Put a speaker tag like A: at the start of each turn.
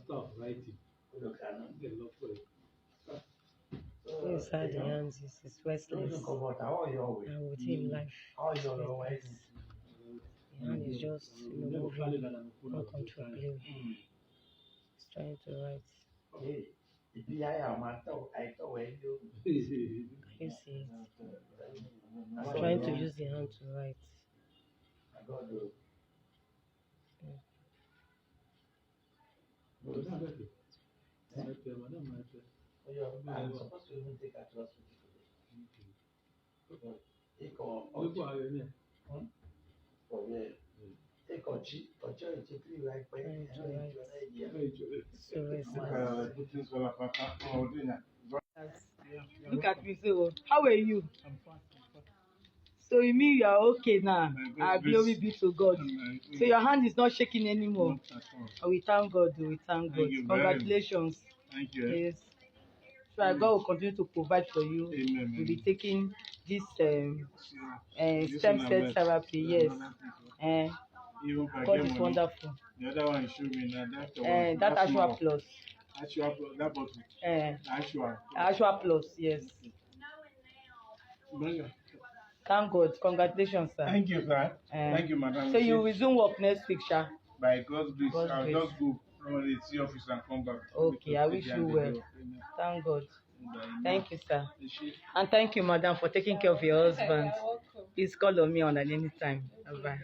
A: start writing.
B: Inside the hands is restless, and with him life is restless. The hand is just moving uncontrollably. He's trying to write. Can you see it? He's trying to use the hand to write.
C: I'm supposed to even take her to hospital today. Take
D: Look at me, so how are you? So you mean you are okay now? Glory be to God. So your hand is not shaking anymore. Oh, we thank God. We thank God. Congratulations.
C: Thank you.
D: Yes. So God will continue to provide for you.
C: Amen.
D: We'll be taking this stem cell therapy. Yes. God is wonderful.
C: The other one you showed me now.
D: That Ashua Plus.
C: Ashua Plus. That bottle.
D: Ashua Plus. Yes. Thank God. Congratulations, sir.
C: Thank you, sir. Thank you, madam.
D: So you resume work next week, sir?
C: By God's grace, I'll just go probably see office and come back.
D: Okay, I wish you well. Thank God. Thank you, sir. And thank you, madam, for taking care of your husband. Please call on me on at any time. Bye-bye.